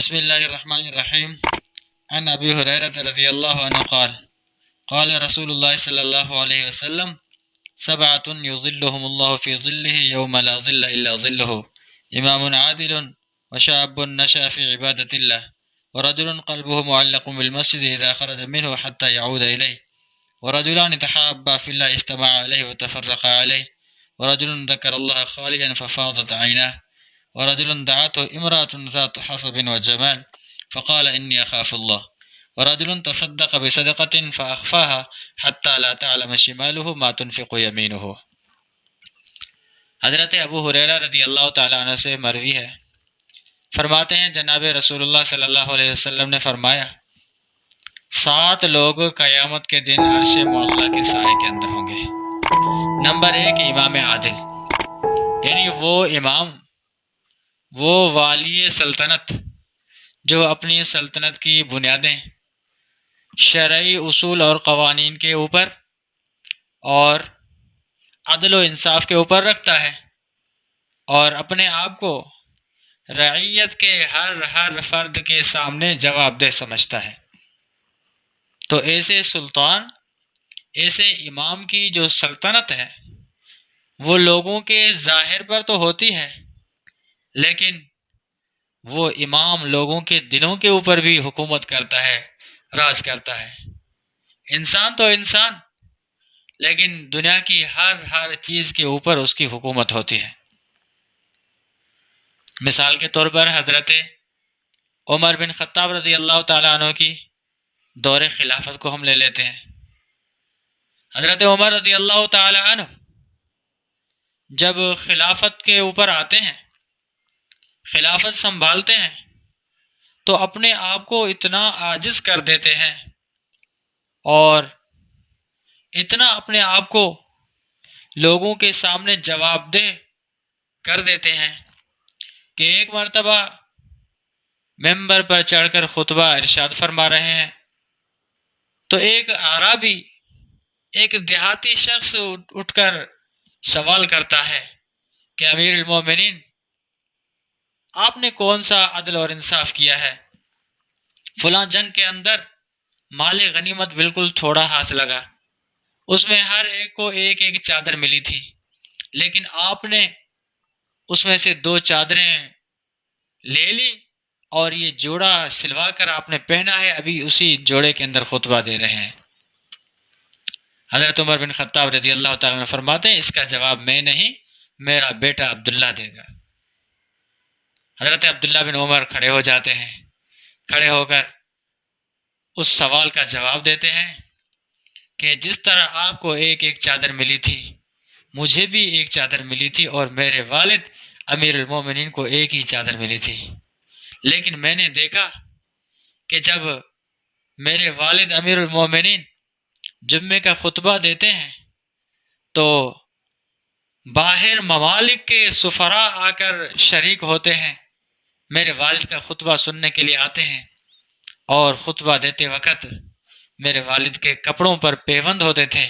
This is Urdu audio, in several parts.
بسم الله الرحمن الرحيم. عن أبي هريرة رضي الله عنه قال قال رسول الله صلى الله عليه وسلم: سبعة يظلهم الله في ظله يوم لا ظل إلا ظله: إمام عادل، وشاب نشأ في عبادة الله، ورجل قلبه معلق بالمسجد إذا خرج منه حتى يعود إليه، ورجلان تحابا في الله اجتمعا عليه وتفرقا عليه، ورجل ذكر الله خاليا ففاضت عيناه، ورجل دعته امرأة ذات حصب وجمال فقال إني أخاف الله، ورجل تصدق بصدقة فأخفاها حتى لا تعلم شماله ما تنفق يمينه۔ حضرت ابو ہریرہ رضی اللہ تعالیٰ عنہ سے مروی ہے، فرماتے ہیں جناب رسول اللہ صلی اللہ علیہ وسلم نے فرمایا، 7 لوگ قیامت کے دن عرش معلیٰ کے سائے کے اندر ہوں گے۔ نمبر 1، امام عادل، یعنی وہ امام، وہ والی سلطنت جو اپنی سلطنت کی بنیادیں شرعی اصول اور قوانین کے اوپر اور عدل و انصاف کے اوپر رکھتا ہے اور اپنے آپ کو رعیت کے ہر فرد کے سامنے جواب دہ سمجھتا ہے۔ تو ایسے سلطان، ایسے امام کی جو سلطنت ہے وہ لوگوں کے ظاہر پر تو ہوتی ہے، لیکن وہ امام لوگوں کے دلوں کے اوپر بھی حکومت کرتا ہے، راج کرتا ہے۔ انسان تو انسان، لیکن دنیا کی ہر چیز کے اوپر اس کی حکومت ہوتی ہے۔ مثال کے طور پر حضرت عمر بن خطاب رضی اللہ تعالیٰ عنہ کی دور خلافت کو ہم لے لیتے ہیں۔ حضرت عمر رضی اللہ تعالیٰ عنہ جب خلافت کے اوپر آتے ہیں، خلافت سنبھالتے ہیں، تو اپنے آپ کو اتنا عاجز کر دیتے ہیں اور اتنا اپنے آپ کو لوگوں کے سامنے جواب دہ کر دیتے ہیں کہ ایک مرتبہ ممبر پر چڑھ کر خطبہ ارشاد فرما رہے ہیں تو ایک اعرابی، ایک دیہاتی شخص اٹھ کر سوال کرتا ہے کہ امیر المومنین، آپ نے کون سا عدل اور انصاف کیا ہے؟ فلاں جنگ کے اندر مال غنیمت بالکل تھوڑا ہاتھ لگا، اس میں ہر ایک کو ایک ایک چادر ملی تھی، لیکن آپ نے اس میں سے 2 چادریں لے لی اور یہ جوڑا سلوا کر آپ نے پہنا ہے، ابھی اسی جوڑے کے اندر خطبہ دے رہے ہیں۔ حضرت عمر بن خطاب رضی اللہ تعالیٰ عنہ فرماتے ہیں، اس کا جواب میں نہیں، میرا بیٹا عبداللہ دے گا۔ حضرت عبداللہ بن عمر کھڑے ہو جاتے ہیں، کھڑے ہو کر اس سوال کا جواب دیتے ہیں کہ جس طرح آپ کو ایک ایک چادر ملی تھی، مجھے بھی ایک چادر ملی تھی اور میرے والد امیر المومنین کو ایک ہی چادر ملی تھی، لیکن میں نے دیکھا کہ جب میرے والد امیر المومنین جمعے کا خطبہ دیتے ہیں تو باہر ممالک کے سفراء آ کر شریک ہوتے ہیں، میرے والد کا خطبہ سننے کے لیے آتے ہیں، اور خطبہ دیتے وقت میرے والد کے کپڑوں پر پیوند ہوتے تھے،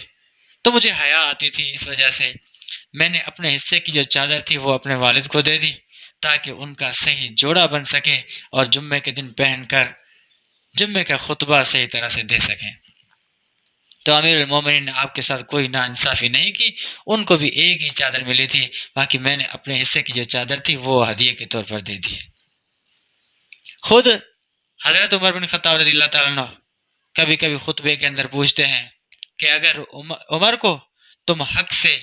تو مجھے حیا آتی تھی، اس وجہ سے میں نے اپنے حصے کی جو چادر تھی وہ اپنے والد کو دے دی تاکہ ان کا صحیح جوڑا بن سکے اور جمعے کے دن پہن کر جمعے کا خطبہ صحیح طرح سے دے سکیں۔ تو امیر المومنین نے آپ کے ساتھ کوئی ناانصافی نہیں کی، ان کو بھی ایک ہی چادر ملی تھی، باقی میں نے اپنے حصے کی جو چادر تھی وہ ہدیے کے طور پر دے دی۔ خود حضرت عمر بن خطاب رضی اللہ تعالیٰ عنہ کبھی کبھی خطبے کے اندر پوچھتے ہیں کہ اگر عمر کو تم حق سے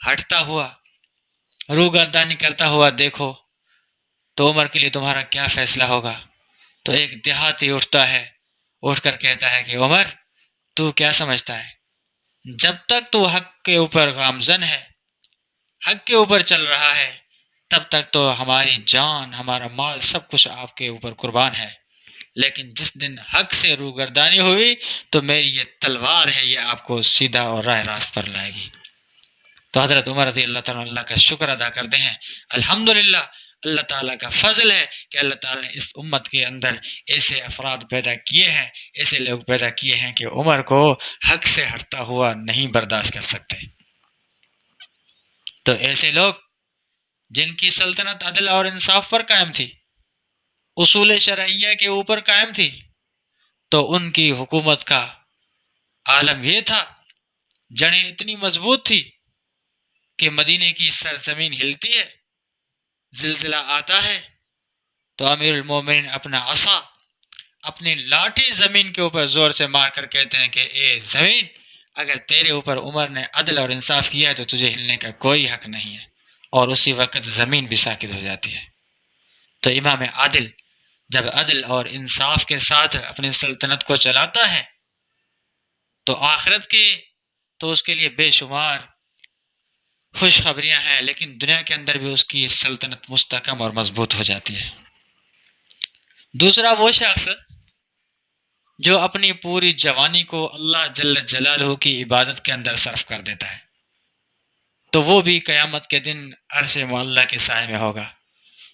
ہٹتا ہوا، روگردانی کرتا ہوا دیکھو تو عمر کے لیے تمہارا کیا فیصلہ ہوگا؟ تو ایک دیہاتی اٹھتا ہے، اٹھ کر کہتا ہے کہ عمر، تو کیا سمجھتا ہے؟ جب تک تو حق کے اوپر گامزن ہے، حق کے اوپر چل رہا ہے، تب تک تو ہماری جان، ہمارا مال، سب کچھ آپ کے اوپر قربان ہے، لیکن جس دن حق سے روگردانی ہوئی تو میری یہ تلوار ہے، یہ آپ کو سیدھا اور راہ راست پر لائے گی۔ تو حضرت عمر رضی اللہ تعالیٰ اللہ کا شکر ادا کرتے ہیں، الحمدللہ اللہ تعالیٰ کا فضل ہے کہ اللہ تعالیٰ نے اس امت کے اندر ایسے افراد پیدا کیے ہیں، ایسے لوگ پیدا کیے ہیں کہ عمر کو حق سے ہٹتا ہوا نہیں برداشت کر سکتے۔ تو ایسے لوگ جن کی سلطنت عدل اور انصاف پر قائم تھی، اصول شرعیہ کے اوپر قائم تھی، تو ان کی حکومت کا عالم یہ تھا، جڑیں اتنی مضبوط تھی کہ مدینے کی سرزمین ہلتی ہے، زلزلہ آتا ہے تو امیر المومنین اپنا عصا، اپنی لاٹھی زمین کے اوپر زور سے مار کر کہتے ہیں کہ اے زمین، اگر تیرے اوپر عمر نے عدل اور انصاف کیا ہے تو تجھے ہلنے کا کوئی حق نہیں ہے، اور اسی وقت زمین بھی ساکت ہو جاتی ہے۔ تو امام عادل جب عدل اور انصاف کے ساتھ اپنی سلطنت کو چلاتا ہے تو آخرت کے تو اس کے لیے بے شمار خوشخبریاں ہیں، لیکن دنیا کے اندر بھی اس کی سلطنت مستحکم اور مضبوط ہو جاتی ہے۔ دوسرا وہ شخص جو اپنی پوری جوانی کو اللہ جل جلالہ کی عبادت کے اندر صرف کر دیتا ہے، تو وہ بھی قیامت کے دن عرش معلیٰ کے سائے میں ہوگا،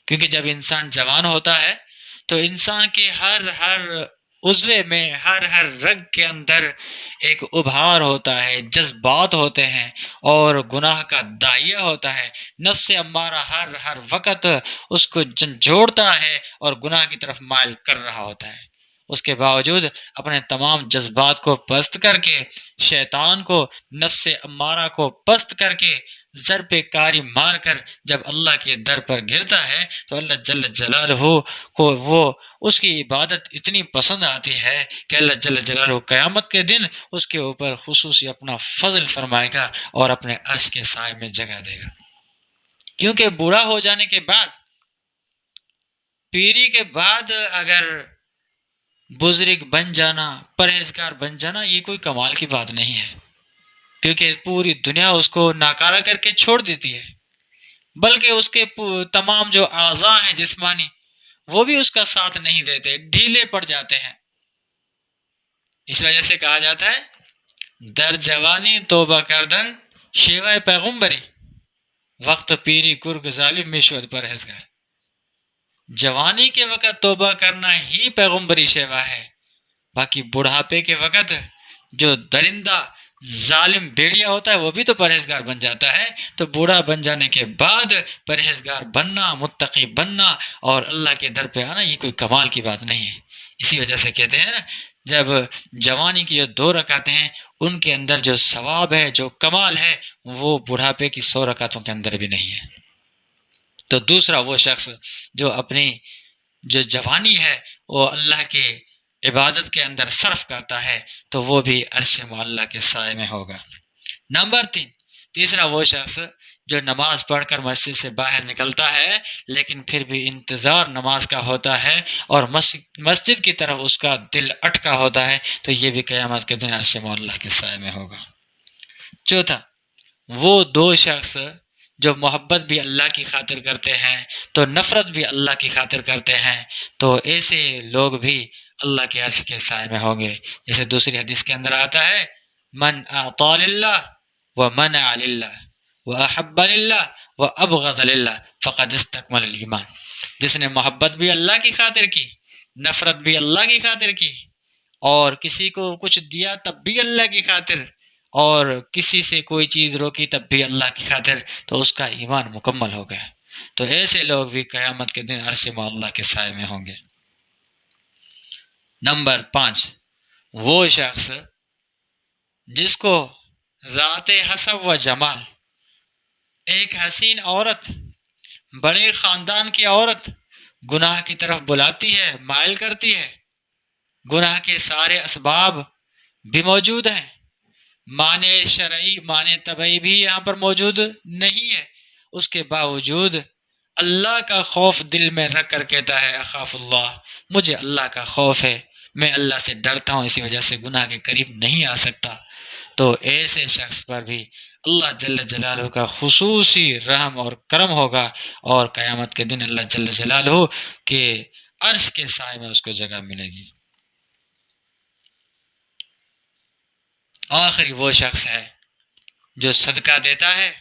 کیونکہ جب انسان جوان ہوتا ہے تو انسان کے ہر عضوے میں، ہر رگ کے اندر ایک ابھار ہوتا ہے، جذبات ہوتے ہیں، اور گناہ کا داعیہ ہوتا ہے۔ نفس امارہ ہر وقت اس کو جھنجھوڑتا ہے اور گناہ کی طرف مائل کر رہا ہوتا ہے۔ اس کے باوجود اپنے تمام جذبات کو پست کر کے، شیطان کو، نفس امارہ کو پست کر کے، زر پہ کاری مار کر جب اللہ کے در پر گرتا ہے تو اللہ جل جلالہ کو وہ اس کی عبادت اتنی پسند آتی ہے کہ اللہ جل جلالہ قیامت کے دن اس کے اوپر خصوصی اپنا فضل فرمائے گا اور اپنے عرش کے سائے میں جگہ دے گا۔ کیونکہ بوڑھا ہو جانے کے بعد، پیری کے بعد اگر بزرگ بن جانا، پرہیزگار بن جانا، یہ کوئی کمال کی بات نہیں ہے، کیونکہ پوری دنیا اس کو ناکارہ کر کے چھوڑ دیتی ہے، بلکہ اس کے تمام جو اعضاء ہیں جسمانی، وہ بھی اس کا ساتھ نہیں دیتے، ڈھیلے پڑ جاتے ہیں۔ اس وجہ سے کہا جاتا ہے در جوانی توبہ کردن شیوہ پیغمبری، وقت پیری گرگ ظالم میں شد پرہیزگار۔ جوانی کے وقت توبہ کرنا ہی پیغمبری شیوا ہے، باقی بڑھاپے کے وقت جو درندہ ظالم بھیڑیا ہوتا ہے وہ بھی تو پرہیزگار بن جاتا ہے۔ تو بوڑھا بن جانے کے بعد پرہیزگار بننا، متقی بننا اور اللہ کے در پہ آنا، یہ کوئی کمال کی بات نہیں ہے۔ اسی وجہ سے کہتے ہیں نا، جب جوانی کی جو 2 رکعتیں ہیں ان کے اندر جو ثواب ہے، جو کمال ہے، وہ بڑھاپے کی 100 رکعتوں کے اندر بھی نہیں ہے۔ تو دوسرا وہ شخص جو اپنی جو جوانی ہے وہ اللہ کے عبادت کے اندر صرف کرتا ہے تو وہ بھی عرش معلیٰ کے سائے میں ہوگا۔ نمبر 3، تیسرا وہ شخص جو نماز پڑھ کر مسجد سے باہر نکلتا ہے لیکن پھر بھی انتظار نماز کا ہوتا ہے اور مسجد کی طرف اس کا دل اٹکا ہوتا ہے، تو یہ بھی قیامت کے دن عرش معلیٰ کے سائے میں ہوگا۔ چوتھا، وہ 2 شخص جو محبت بھی اللہ کی خاطر کرتے ہیں تو نفرت بھی اللہ کی خاطر کرتے ہیں، تو ایسے لوگ بھی اللہ کے عرش کے سائے میں ہوں گے۔ جیسے دوسری حدیث کے اندر آتا ہے، من اعطى للہ ومنع للہ واحب للہ وابغض للہ فقد استکمل الایمان۔ جس نے محبت بھی اللہ کی خاطر کی، نفرت بھی اللہ کی خاطر کی، اور کسی کو کچھ دیا تب بھی اللہ کی خاطر، اور کسی سے کوئی چیز روکی تب بھی اللہ کی خاطر، تو اس کا ایمان مکمل ہو گیا۔ تو ایسے لوگ بھی قیامت کے دن عرش معلیٰ کے سائے میں ہوں گے۔ نمبر 5، وہ شخص جس کو ذات حسب و جمال، ایک حسین عورت، بڑے خاندان کی عورت گناہ کی طرف بلاتی ہے، مائل کرتی ہے، گناہ کے سارے اسباب بھی موجود ہیں، معنی شرعی معنی طبعی بھی یہاں پر موجود نہیں ہے، اس کے باوجود اللہ کا خوف دل میں رکھ کر کہتا ہے اخاف اللہ، مجھے اللہ کا خوف ہے، میں اللہ سے ڈرتا ہوں، اسی وجہ سے گناہ کے قریب نہیں آ سکتا، تو ایسے شخص پر بھی اللہ جل جلالہ کا خصوصی رحم اور کرم ہوگا، اور قیامت کے دن اللہ جل جلالہ کے عرش کے سائے میں اس کو جگہ ملے گی۔ آخری وہ شخص ہے جو صدقہ دیتا ہے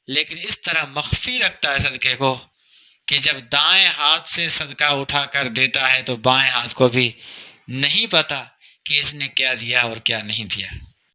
لیکن اس طرح مخفی رکھتا ہے صدقے کو کہ جب دائیں ہاتھ سے صدقہ اٹھا کر دیتا ہے تو بائیں ہاتھ کو بھی نہیں پتا کہ اس نے کیا دیا اور کیا نہیں دیا۔